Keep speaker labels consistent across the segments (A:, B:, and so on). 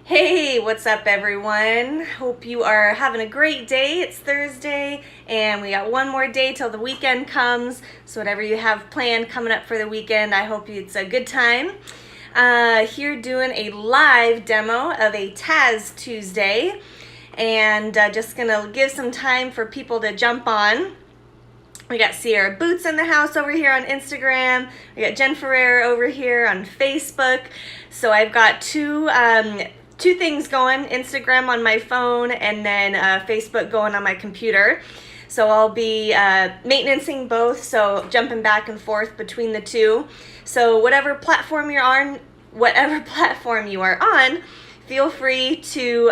A: Hey, what's up everyone? Hope you are having a great day. It's Thursday and we got one more day till the weekend comes. So whatever you have planned coming up for the weekend, I hope it's a good time. Here doing a live demo of a Taz Tuesday, and just gonna give some time for people to jump on. We got Sierra Boots in the house over here on Instagram. We got Jen Ferrer over here on Facebook. So I've got two things going, Instagram on my phone and then Facebook going on my computer. So I'll be maintaining both, so jumping back and forth between the two. So whatever platform you are on, feel free to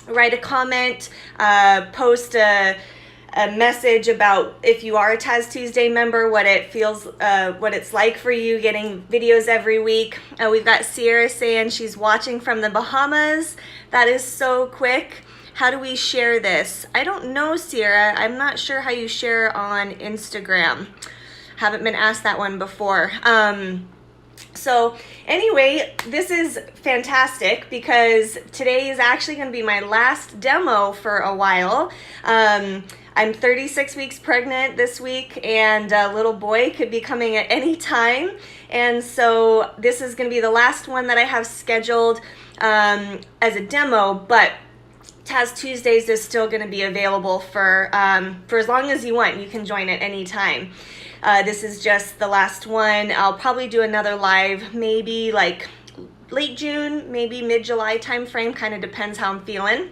A: write a comment, post a message about if you are a Taz Tuesday member, what it feels, what it's like for you getting videos every week. We've got Sierra saying she's watching from the Bahamas. That is so quick. How do we share this? I don't know, Sierra. I'm not sure how you share on Instagram. Haven't been asked that one before. So anyway, this is fantastic because today is actually going to be my last demo for a while. I'm 36 weeks pregnant this week, and a little boy could be coming at any time. And so this is going to be the last one that I have scheduled as a demo, but Taz Tuesdays is still going to be available for as long as you want. You can join at any time. This is just the last one. I'll probably do another live maybe like late June, maybe mid-July time frame, kind of depends how I'm feeling.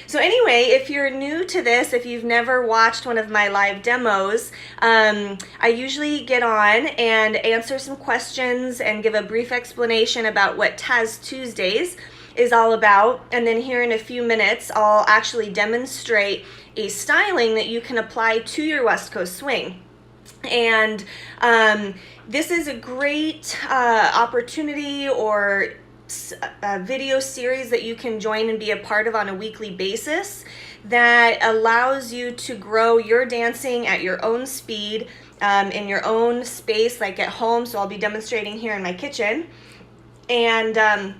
A: So anyway, if you're new to this, if you've never watched one of my live demos, I usually get on and answer some questions and give a brief explanation about what Taz Tuesdays is all about. And then here in a few minutes, I'll actually demonstrate a styling that you can apply to your West Coast swing. And this is a great opportunity or a video series that you can join and be a part of on a weekly basis that allows you to grow your dancing at your own speed, in your own space, like at home. So I'll be demonstrating here in my kitchen, and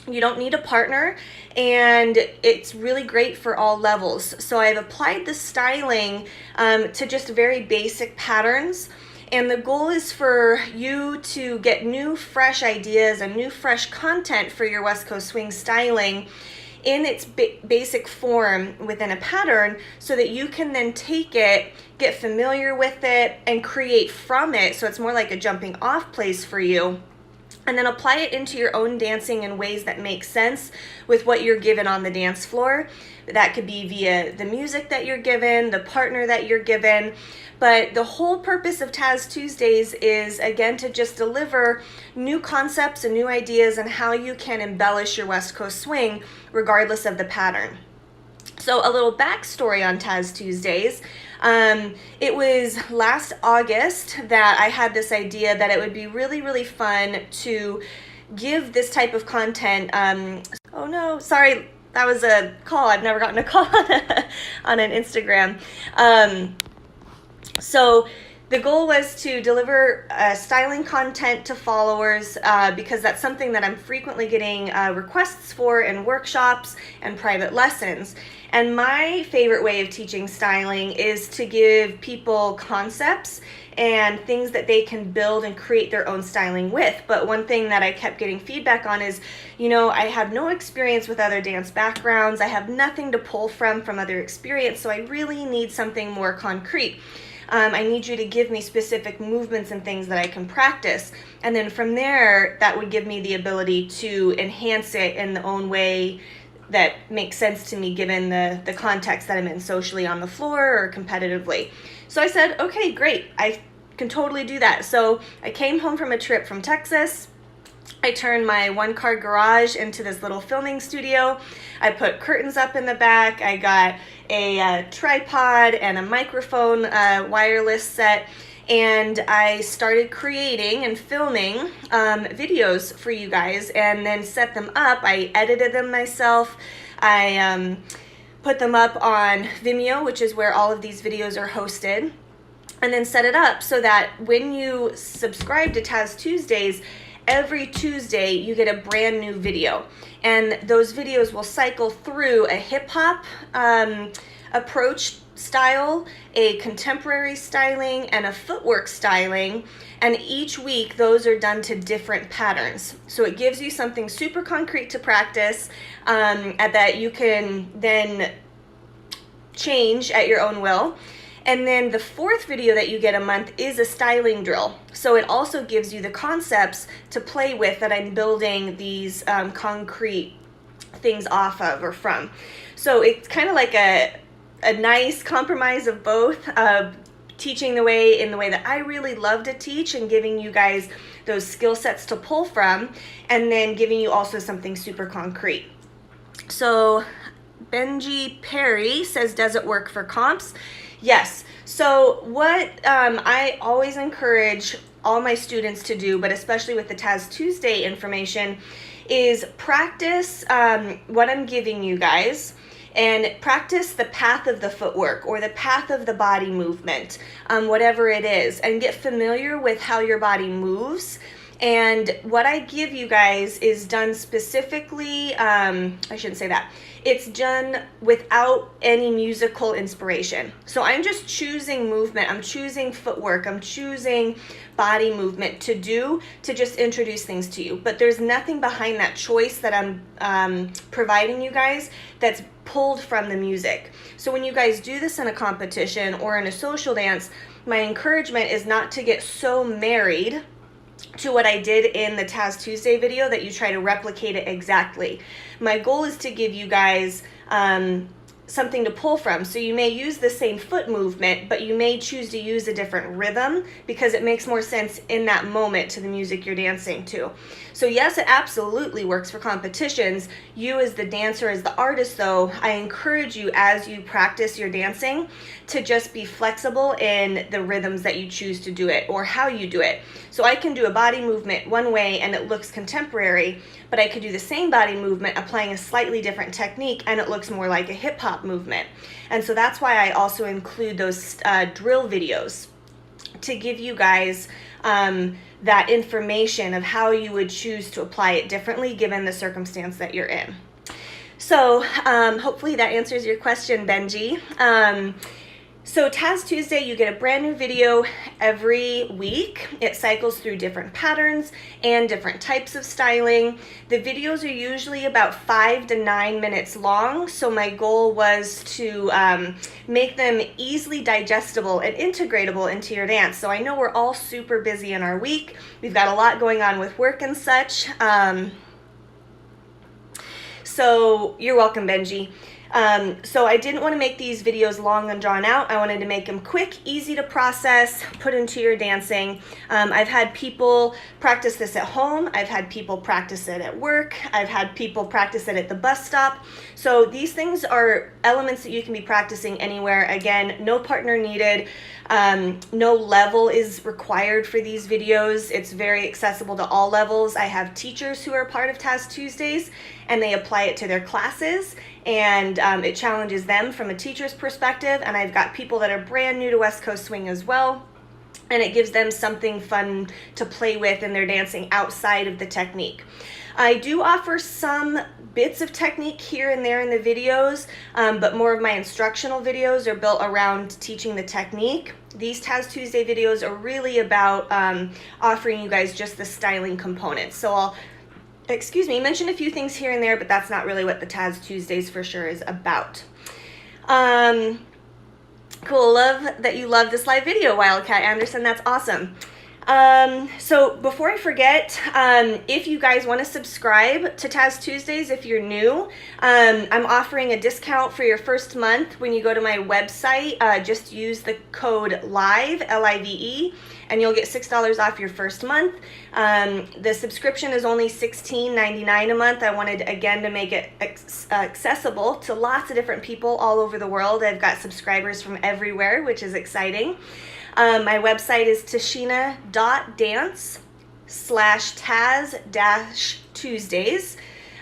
A: you don't need a partner, and it's really great for all levels. So I've applied the styling to just very basic patterns. And the goal is for you to get new, fresh ideas and new, fresh content for your West Coast swing styling in its basic form within a pattern, so that you can then take it, get familiar with it, and create from it. So it's more like a jumping off place for you. And then apply it into your own dancing in ways that make sense with what you're given on the dance floor. That could be via the music that you're given, the partner that you're given. But the whole purpose of Taz Tuesdays is, again, to just deliver new concepts and new ideas on how you can embellish your West Coast swing regardless of the pattern. So a little backstory on Taz Tuesdays. It was last August that I had this idea that it would be really, really fun to give this type of content. Oh no, sorry, that was a call. I've never gotten a call on an Instagram. So the goal was to deliver styling content to followers because that's something that I'm frequently getting requests for in workshops and private lessons. And my favorite way of teaching styling is to give people concepts and things that they can build and create their own styling with. But one thing that I kept getting feedback on is, you know, I have no experience with other dance backgrounds. I have nothing to pull from other experience, so I really need something more concrete. I need you to give me specific movements and things that I can practice. And then from there, that would give me the ability to enhance it in the own way that makes sense to me given the context that I'm in socially on the floor or competitively. So I said, okay, great, I can totally do that. So I came home from a trip from Texas. I turned my one-car garage into this little filming studio. I put curtains up in the back. I got a tripod and a microphone wireless set, and I started creating and filming videos for you guys and then set them up. I edited them myself. I put them up on Vimeo, which is where all of these videos are hosted, and then set it up so that when you subscribe to Taz Tuesdays, every Tuesday you get a brand new video. And those videos will cycle through a hip hop approach style, a contemporary styling, and a footwork styling. And each week those are done to different patterns. So it gives you something super concrete to practice and that you can then change at your own will. And then the fourth video that you get a month is a styling drill. So it also gives you the concepts to play with that I'm building these concrete things off of or from. So it's kind of like a nice compromise of both, teaching in the way that I really love to teach and giving you guys those skill sets to pull from, and then giving you also something super concrete. So Benji Perry says, does it work for comps? Yes. So what I always encourage all my students to do, but especially with the Taz Tuesday information, is practice what I'm giving you guys, and practice the path of the footwork or the path of the body movement, whatever it is, and get familiar with how your body moves. And what I give you guys is done specifically, I shouldn't say that. It's done without any musical inspiration. So I'm just choosing movement, I'm choosing footwork, I'm choosing body movement to just introduce things to you. But there's nothing behind that choice that I'm providing you guys that's pulled from the music. So when you guys do this in a competition or in a social dance, my encouragement is not to get so married to what I did in the Taz Tuesday video that you try to replicate it exactly. My goal is to give you guys something to pull from. So you may use the same foot movement, but you may choose to use a different rhythm because it makes more sense in that moment to the music you're dancing to. So yes, it absolutely works for competitions. You as the dancer, as the artist though, I encourage you as you practice your dancing to just be flexible in the rhythms that you choose to do it or how you do it. So I can do a body movement one way and it looks contemporary, but I could do the same body movement applying a slightly different technique and it looks more like a hip hop movement. And so that's why I also include those drill videos to give you guys that information of how you would choose to apply it differently given the circumstance that you're in. So hopefully that answers your question, Benji. So Taz Tuesday, you get a brand new video every week. It cycles through different patterns and different types of styling. The videos are usually about 5 to 9 minutes long. So my goal was to make them easily digestible and integratable into your dance. So I know we're all super busy in our week. We've got a lot going on with work and such. So you're welcome, Benji. So I didn't want to make these videos long and drawn out. I wanted to make them quick, easy to process, put into your dancing. I've had people practice this at home. I've had people practice it at work. I've had people practice it at the bus stop. So these things are elements that you can be practicing anywhere. Again, no partner needed. No level is required for these videos. It's very accessible to all levels. I have teachers who are part of Taz Tuesdays and they apply it to their classes, and it challenges them from a teacher's perspective. And I've got people that are brand new to West Coast Swing as well, and it gives them something fun to play with in their dancing outside of the technique. I do offer some bits of technique here and there in the videos, but more of my instructional videos are built around teaching the technique. These Taz Tuesday videos are really about offering you guys just the styling components. So I'll mention a few things here and there, but that's not really what the Taz Tuesdays for sure is about. Cool, love that you love this live video, Wildcat Anderson. That's awesome. So before I forget, if you guys want to subscribe to Taz Tuesdays, if you're new, I'm offering a discount for your first month when you go to my website. Just use the code LIVE, L-I-V-E, and you'll get $6 off your first month. The subscription is only $16.99 a month. I wanted, again, to make it accessible to lots of different people all over the world. I've got subscribers from everywhere, which is exciting. My website is tashina.dance/Taz-Tuesdays.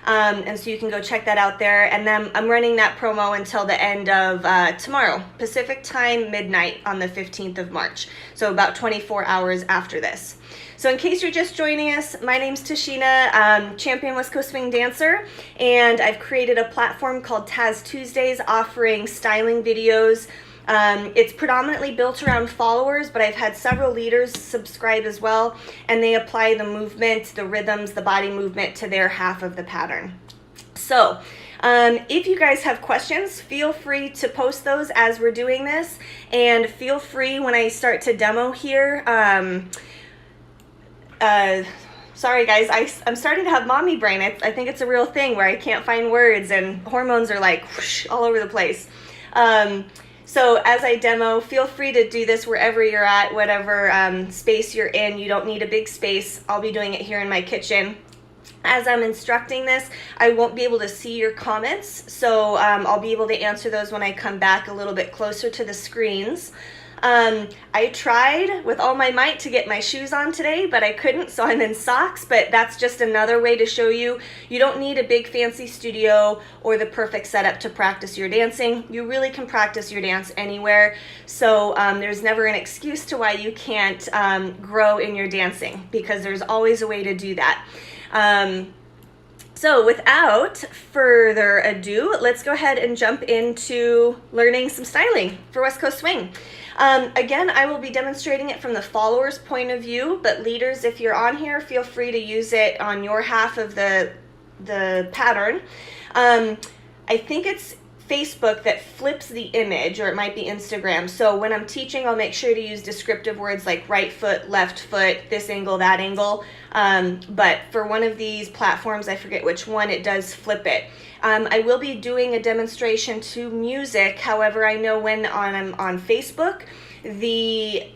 A: And so you can go check that out there. And then I'm running that promo until the end of tomorrow, Pacific time, midnight on the 15th of March. So about 24 hours after this. So in case you're just joining us, my name's Tashina, champion West Coast swing dancer, and I've created a platform called Taz Tuesdays offering styling videos. It's predominantly built around followers, but I've had several leaders subscribe as well, and they apply the movement, the rhythms, the body movement to their half of the pattern. So if you guys have questions, feel free to post those as we're doing this, and feel free when I start to demo here. Sorry guys, I'm starting to have mommy brain. I think it's a real thing where I can't find words and hormones are like whoosh, all over the place. So as I demo, feel free to do this wherever you're at, whatever space you're in. You don't need a big space. I'll be doing it here in my kitchen. As I'm instructing this, I won't be able to see your comments, so I'll be able to answer those when I come back a little bit closer to the screens. I tried with all my might to get my shoes on today, but I couldn't, so I'm in socks, but that's just another way to show you don't need a big fancy studio or the perfect setup to practice your dancing. You really can practice your dance anywhere, so there's never an excuse to why you can't grow in your dancing, because there's always a way to do that. So without further ado, let's go ahead and jump into learning some styling for West Coast Swing. Again, I will be demonstrating it from the followers' point of view, but leaders, if you're on here, feel free to use it on your half of the pattern. I think it's Facebook that flips the image, or it might be Instagram. So when I'm teaching, I'll make sure to use descriptive words like right foot, left foot, this angle, that angle. But for one of these platforms, I forget which one, it does flip it. I will be doing a demonstration to music. However, I know when I'm on Facebook, the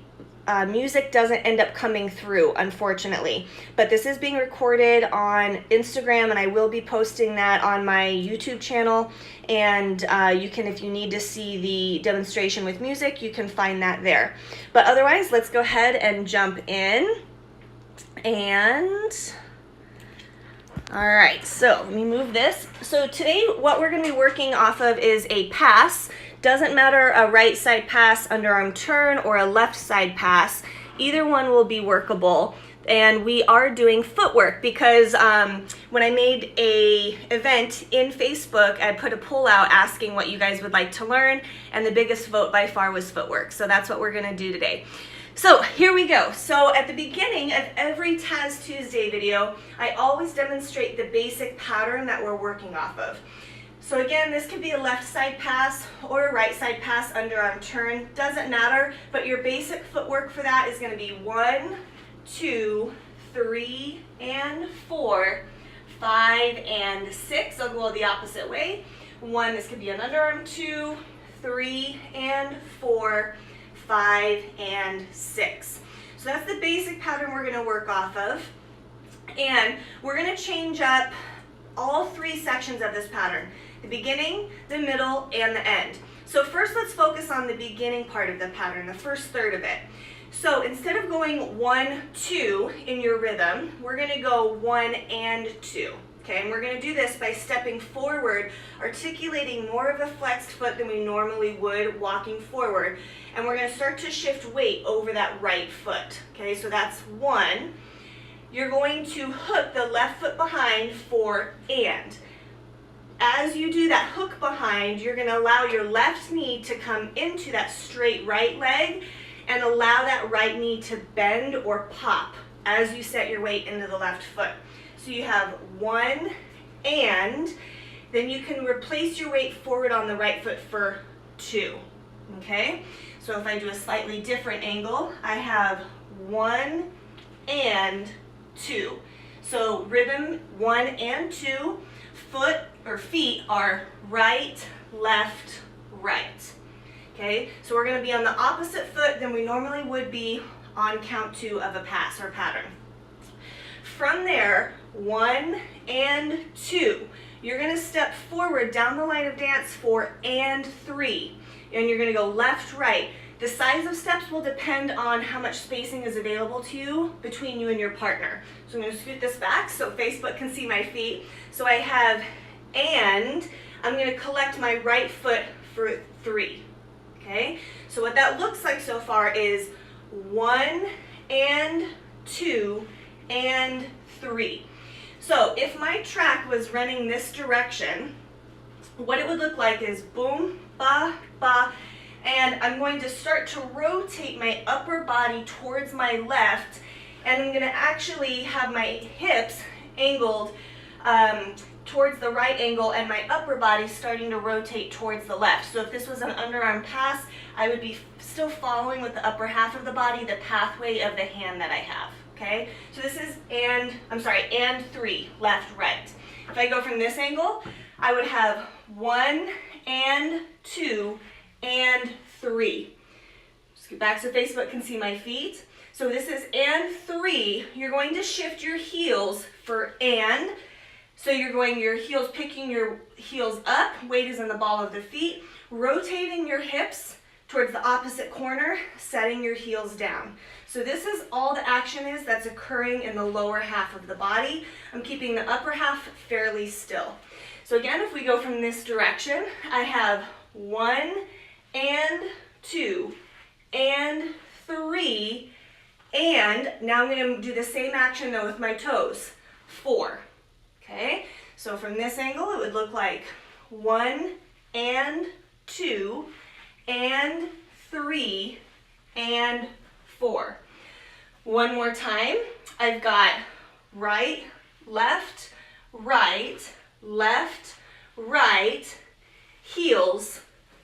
A: music doesn't end up coming through, unfortunately. But this is being recorded on Instagram, and I will be posting that on my YouTube channel. And you can, if you need to see the demonstration with music, you can find that there. But otherwise, let's go ahead and jump in. And all right, so let me move this. So today what we're going to be working off of is a pass. Doesn't matter a right side pass, underarm turn, or a left side pass. Either one will be workable. And we are doing footwork because when I made a event in Facebook, I put a poll out asking what you guys would like to learn, and the biggest vote by far was footwork. So that's what we're going to do today. So here we go. So at the beginning of every Taz Tuesday video, I always demonstrate the basic pattern that we're working off of. So again, this could be a left side pass or a right side pass, underarm turn, doesn't matter, but your basic footwork for that is going to be 1, 2, 3, and 4, 5, and 6. I'll go the opposite way. 1, this could be an underarm, 2, 3, and 4, 5, and 6. So that's the basic pattern we're going to work off of. And we're going to change up all 3 sections of this pattern: the beginning, the middle, and the end. So first let's focus on the beginning part of the pattern, the first third of it. So instead of going 1, 2 in your rhythm, we're going to go 1 and 2. Okay, and we're going to do this by stepping forward, articulating more of a flexed foot than we normally would walking forward. And we're going to start to shift weight over that right foot. Okay, so that's 1. You're going to hook the left foot behind for and. As you do that hook behind, you're going to allow your left knee to come into that straight right leg and allow that right knee to bend or pop as you set your weight into the left foot. So you have 1 and, then you can replace your weight forward on the right foot for 2. Okay? So if I do a slightly different angle, I have 1 and 2. So rhythm 1 and 2, foot or feet are right, left, right. Okay, so we're going to be on the opposite foot than we normally would be on count 2 of a pass or pattern. From there, 1 and 2, you're going to step forward down the line of dance for and 3. And you're going to go left, right. The size of steps will depend on how much spacing is available to you between you and your partner. So I'm going to scoot this back so Facebook can see my feet. So I have, and I'm going to collect my right foot for 3. Okay, so what that looks like so far is 1 and 2 and 3. So if my track was running this direction, what it would look like is boom, ba, ba, and I'm going to start to rotate my upper body towards my left, and I'm going to actually have my hips angled towards the right angle and my upper body starting to rotate towards the left. So if this was an underarm pass, I would be still following with the upper half of the body, the pathway of the hand that I have, okay? So this is and 3, left, right. If I go from this angle, I would have 1 and 2 and 3. Just get back so Facebook can see my feet. So this is and 3. You're going to shift your heels for and. So you're going your heels, picking your heels up, weight is in the ball of the feet, rotating your hips towards the opposite corner, setting your heels down. So this is all the action is that's occurring in the lower half of the body. I'm keeping the upper half fairly still. So again, if we go from this direction, I have 1 and 2 and 3, and now I'm going to do the same action though with my toes, 4. Okay, so from this angle, it would look like 1 and 2 and 3 and 4. One more time, I've got right, left, right, heels,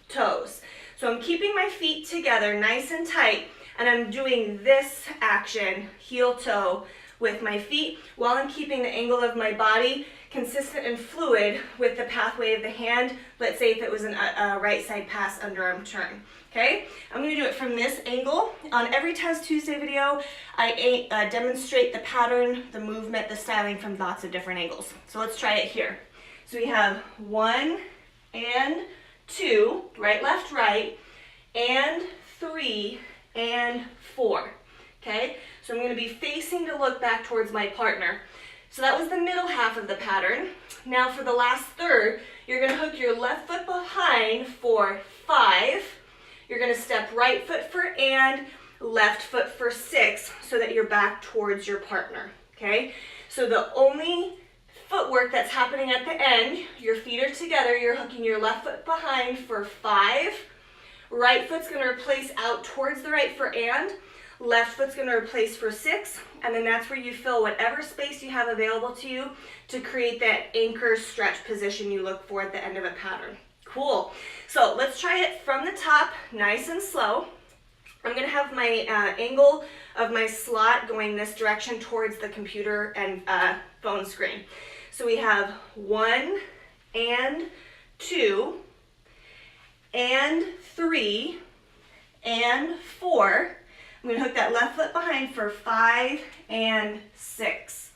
A: toes. So I'm keeping my feet together nice and tight, and I'm doing this action, heel, toe, with my feet while I'm keeping the angle of my body consistent and fluid with the pathway of the hand. Let's say if it was a right side pass underarm turn. Okay, I'm going to do it from this angle. On every Taz Tuesday video, I demonstrate the pattern, the movement, the styling from lots of different angles. So let's try it here. So we have 1 and 2, right, left, right, and 3 and 4. Okay, so I'm going to be facing to look back towards my partner. So that was the middle half of the pattern. Now for the last third, you're going to hook your left foot behind for 5. You're going to step right foot for and, left foot for 6, so that you're back towards your partner. Okay, so the only footwork that's happening at the end, your feet are together, you're hooking your left foot behind for 5. Right foot's going to replace out towards the right for and. Left foot's going to replace for 6, and then that's where you fill whatever space you have available to you to create that anchor stretch position you look for at the end of a pattern. Cool. So let's try it from the top, nice and slow. I'm going to have my angle of my slot going this direction towards the computer and phone screen. So we have 1 and 2 and 3 and 4. I'm going to hook that left foot behind for 5 and 6.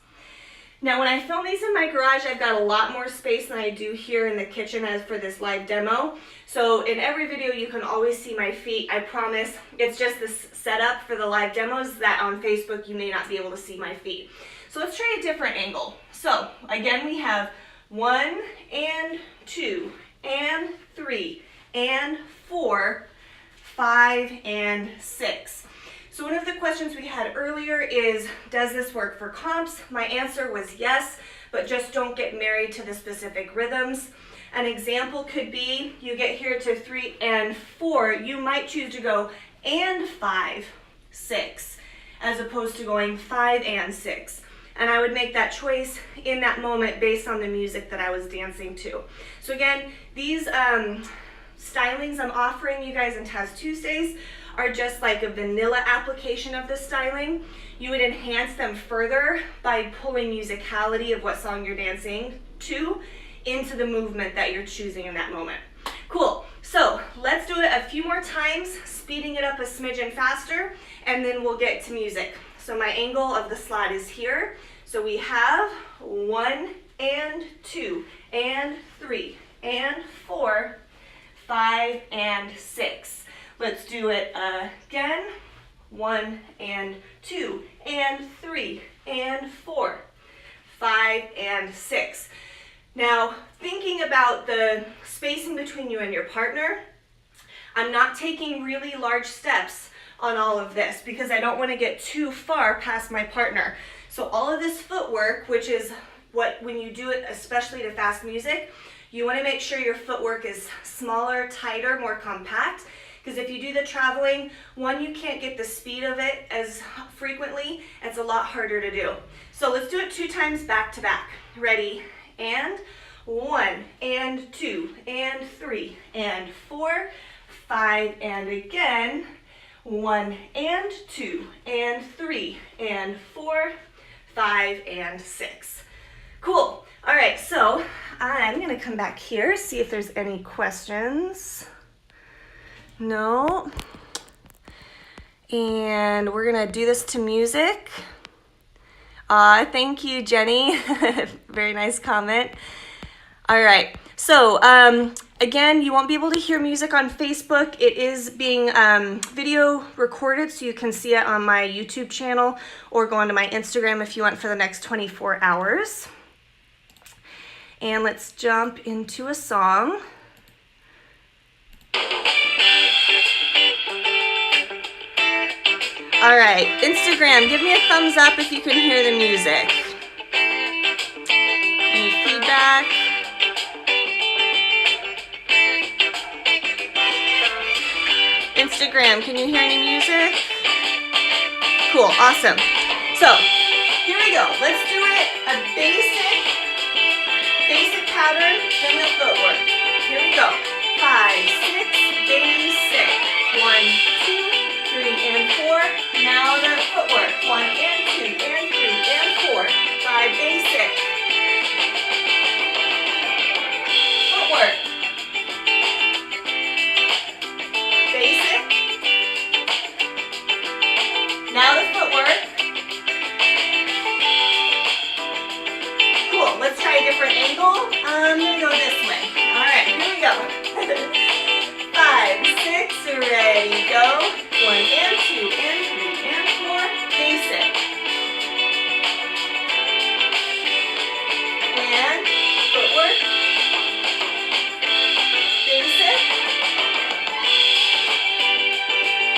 A: Now when I film these in my garage, I've got a lot more space than I do here in the kitchen as for this live demo. So in every video you can always see my feet, I promise. It's just this setup for the live demos that on Facebook you may not be able to see my feet. So let's try a different angle. So again, we have 1 and 2 and 3 and 4, 5 and 6. So one of the questions we had earlier is, does this work for comps? My answer was yes, but just don't get married to the specific rhythms. An example could be, you get here to 3 and 4, you might choose to go and 5, 6, as opposed to going 5 and 6. And I would make that choice in that moment based on the music that I was dancing to. So again, these stylings I'm offering you guys in Taz Tuesdays are just like a vanilla application of the styling. You would enhance them further by pulling musicality of what song you're dancing to into the movement that you're choosing in that moment. Cool, so let's do it a few more times, speeding it up a smidgen faster, and then we'll get to music. So my angle of the slot is here. So we have 1 and 2 and 3 and 4, 5 and 6. Let's do it again. 1 and 2 and 3 and 4, 5 and 6. Now, thinking about the spacing between you and your partner, I'm not taking really large steps on all of this because I don't want to get too far past my partner. So all of this footwork, which is what, when you do it, especially to fast music, you want to make sure your footwork is smaller, tighter, more compact. Because if you do the traveling, one, you can't get the speed of it as frequently. It's a lot harder to do. So let's do it 2 times back to back. Ready? And 1 and 2 and 3 and 4, 5 and again. 1 and 2 and 3 and 4, 5 and 6. Cool. All right, so I'm going to come back here, see if there's any questions. No. And we're going to do this to music. Thank you, Jenny. Very nice comment. All right. So, again, you won't be able to hear music on Facebook. It is being video recorded, so you can see it on my YouTube channel or go onto my Instagram if you want for the next 24 hours. And let's jump into a song. All right, Instagram, give me a thumbs up if you can hear the music. Any feedback? Instagram, can you hear any music? Cool, awesome. So, here we go. Let's do it a basic pattern, then the footwork. Here we go. 5, 6, basic. 1, 2, 3, and 4. Now the footwork. 1 and 2 and 3 and 4. 5, basic. Footwork. Basic. Now the footwork. Cool. Let's try a different angle. I'm going to go this way. All right, here we go. 5, 6, ready, go. 1 and 2 and 3 and 4, basic. And footwork. Basic.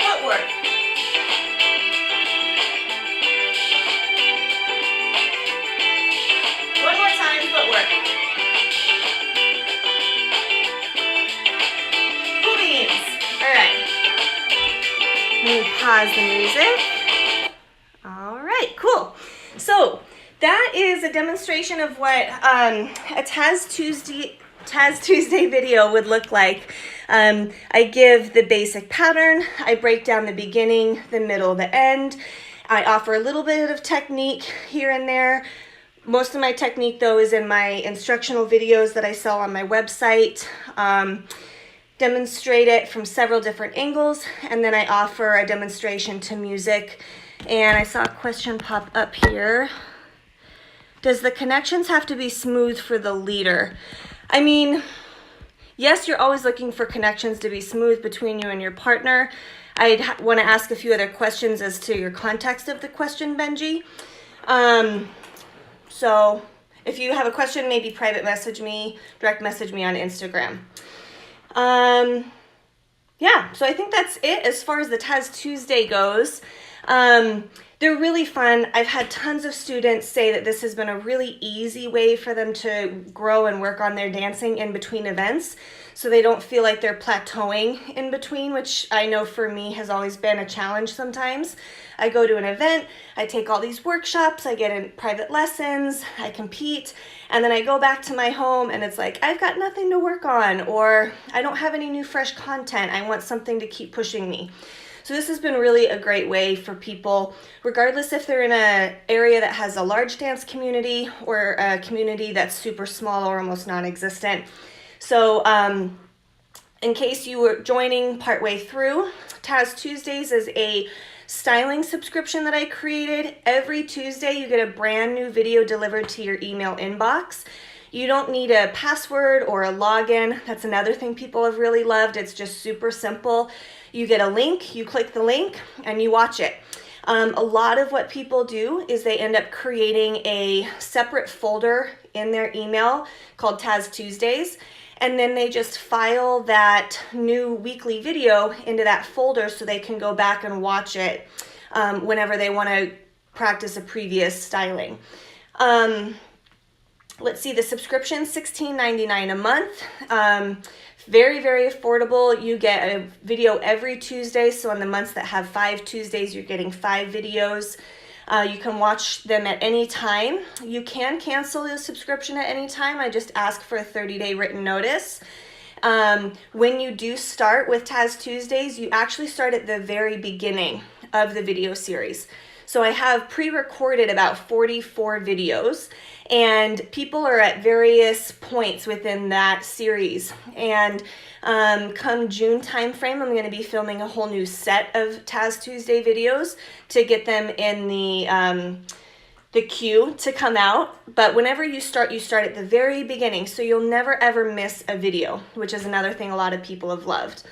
A: Footwork. One more time, footwork. Cool beans. All right. Let me pause the music. All right, cool. So that is a demonstration of what a Taz Tuesday video would look like. I give the basic pattern. I break down the beginning, the middle, the end. I offer a little bit of technique here and there. Most of my technique, though, is in my instructional videos that I sell on my website. Demonstrate it from several different angles, and then I offer a demonstration to music. And I saw a question pop up here. Does the connections have to be smooth for the leader? I mean, yes, you're always looking for connections to be smooth between you and your partner. I'd want to ask a few other questions as to your context of the question, Benji. So if you have a question, maybe private message me, direct message me on Instagram. Yeah, so I think that's it as far as the Taz Tuesday goes. They're really fun. I've had tons of students say that this has been a really easy way for them to grow and work on their dancing in between events, so they don't feel like they're plateauing in between, which I know for me has always been a challenge sometimes. I go to an event, I take all these workshops, I get in private lessons, I compete, and then I go back to my home and it's like, I've got nothing to work on, or I don't have any new fresh content. I want something to keep pushing me. So this has been really a great way for people, regardless if they're in an area that has a large dance community or a community that's super small or almost non-existent. So in case you were joining partway through, Taz Tuesdays is a styling subscription that I created. Every Tuesday you get a brand new video delivered to your email inbox. You don't need a password or a login. That's another thing people have really loved. It's just super simple. You get a link, you click the link, and you watch it. A lot of what people do is they end up creating a separate folder in their email called Taz Tuesdays, and then they just file that new weekly video into that folder so they can go back and watch it whenever they want to practice a previous styling. Let's see, the subscription, $16.99 a month. Very, very affordable. You get a video every Tuesday. So on the months that have 5 Tuesdays, you're getting 5 videos. You can watch them at any time. You can cancel the subscription at any time. I just ask for a 30-day written notice. When you do start with Taz Tuesdays, you actually start at the very beginning of the video series. So I have pre-recorded about 44 videos, and people are at various points within that series. And come June timeframe, I'm going to be filming a whole new set of Taz Tuesday videos to get them in the queue to come out. But whenever you start at the very beginning, so you'll never ever miss a video, which is another thing a lot of people have loved.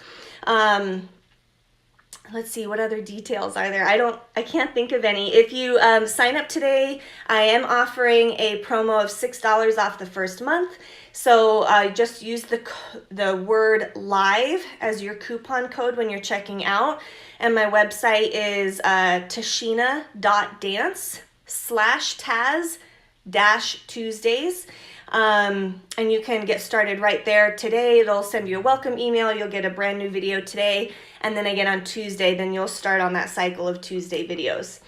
A: Let's see, what other details are there? I can't think of any. If you sign up today, I am offering a promo of $6 off the first month. So just use the word live as your coupon code when you're checking out. And my website is tashina.dance/Taz-Tuesdays. And you can get started right there today. It'll send you a welcome email. You'll get a brand new video today. And then again on Tuesday, then you'll start on that cycle of Tuesday videos.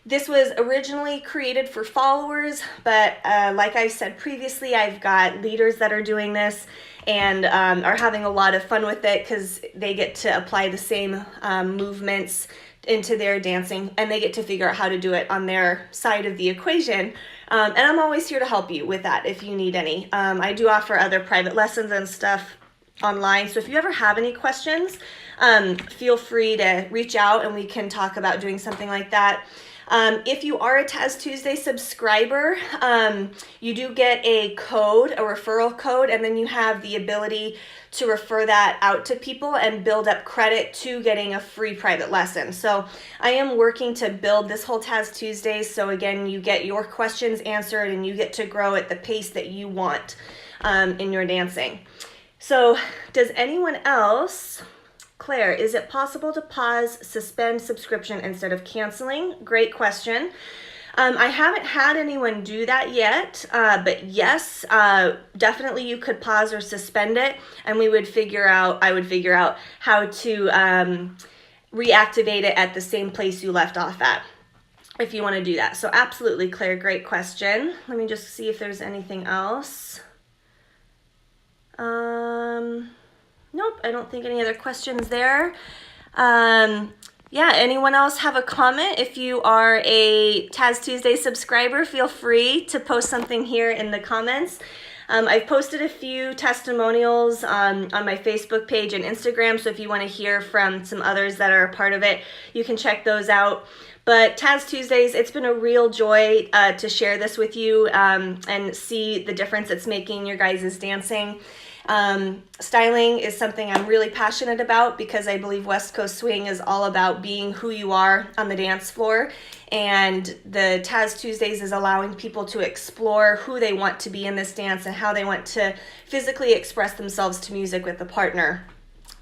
A: This was originally created for followers, but like I said previously, I've got leaders that are doing this and are having a lot of fun with it because they get to apply the same movements into their dancing, and they get to figure out how to do it on their side of the equation. And I'm always here to help you with that if you need any. I do offer other private lessons and stuff online, so if you ever have any questions, feel free to reach out and we can talk about doing something like that. If you are a Taz Tuesday subscriber, you do get a code, a referral code, and then you have the ability to refer that out to people and build up credit to getting a free private lesson. So I am working to build this whole Taz Tuesdays. So again, you get your questions answered and you get to grow at the pace that you want in your dancing. So does anyone else... Claire, is it possible to pause, suspend subscription instead of canceling? Great question. I haven't had anyone do that yet, but yes, definitely you could pause or suspend it, and I would figure out how to reactivate it at the same place you left off at, if you want to do that. So absolutely, Claire, great question. Let me just see if there's anything else. Nope, I don't think any other questions there. Yeah, anyone else have a comment? If you are a Taz Tuesday subscriber, feel free to post something here in the comments. I've posted a few testimonials on my Facebook page and Instagram, so if you want to hear from some others that are a part of it, you can check those out. But Taz Tuesdays, it's been a real joy to share this with you and see the difference it's making in your guys' dancing. Styling is something I'm really passionate about because I believe West Coast Swing is all about being who you are on the dance floor, and the Taz Tuesdays is allowing people to explore who they want to be in this dance and how they want to physically express themselves to music with a partner.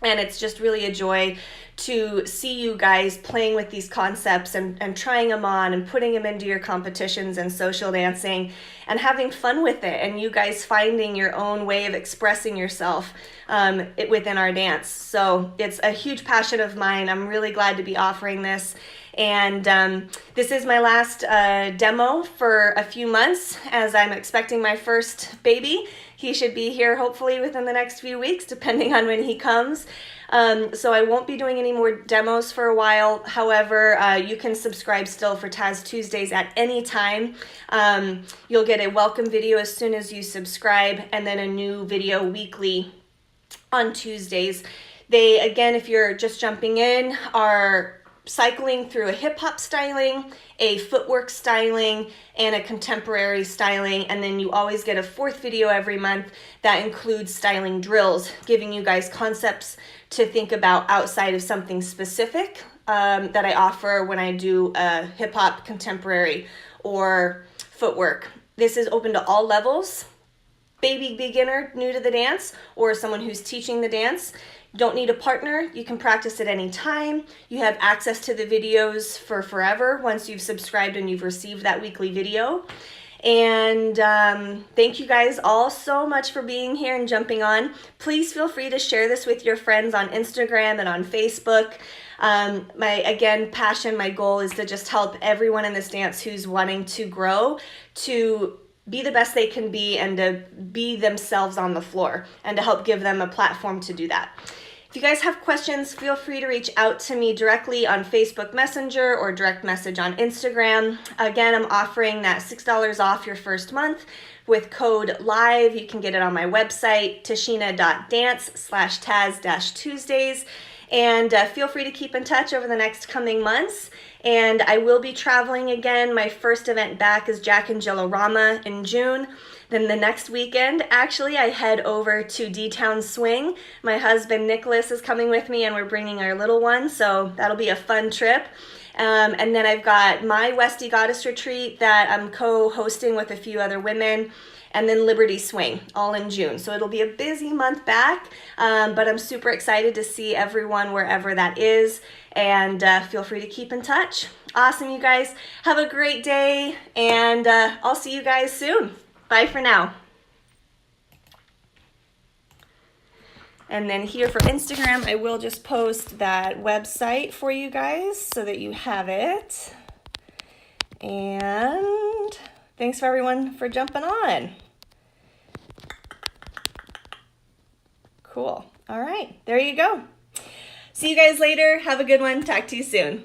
A: And it's just really a joy to see you guys playing with these concepts and trying them on and putting them into your competitions and social dancing and having fun with it, and you guys finding your own way of expressing yourself within our dance. So it's a huge passion of mine. I'm really glad to be offering this. And this is my last demo for a few months as I'm expecting my first baby. He should be here hopefully within the next few weeks, depending on when he comes. So I won't be doing any more demos for a while. However, you can subscribe still for Taz Tuesdays at any time. You'll get a welcome video as soon as you subscribe, and then a new video weekly on Tuesdays. They, again, if you're just jumping in, are cycling through a hip hop styling, a footwork styling, and a contemporary styling. And then you always get a 4th video every month that includes styling drills, giving you guys concepts to think about outside of something specific that I offer when I do a hip hop, contemporary, or footwork. This is open to all levels. Baby beginner, new to the dance, or someone who's teaching the dance. Don't need a partner. You can practice at any time. You have access to the videos for forever once you've subscribed and you've received that weekly video. And thank you guys all so much for being here and jumping on. Please feel free to share this with your friends on Instagram and on Facebook. My goal is to just help everyone in this dance who's wanting to grow to be the best they can be and to be themselves on the floor, and to help give them a platform to do that. If you guys have questions, feel free to reach out to me directly on Facebook Messenger or direct message on Instagram. Again, I'm offering that $6 off your first month with code LIVE. You can get it on my website, tashina.dance/Taz-Tuesdays. And feel free to keep in touch over the next coming months. And I will be traveling again. My first event back is Jack and Jillorama in June. Then the next weekend, actually, I head over to D-Town Swing. My husband, Nicholas, is coming with me, and we're bringing our little one, so that'll be a fun trip. And then I've got my Westie Goddess Retreat that I'm co-hosting with a few other women, and then Liberty Swing, all in June. So it'll be a busy month back, but I'm super excited to see everyone wherever that is, and feel free to keep in touch. Awesome, you guys. Have a great day, and I'll see you guys soon. Bye for now. And then here for Instagram, I will just post that website for you guys so that you have it. And thanks for everyone for jumping on. Cool. All right, there you go. See you guys later. Have a good one. Talk to you soon.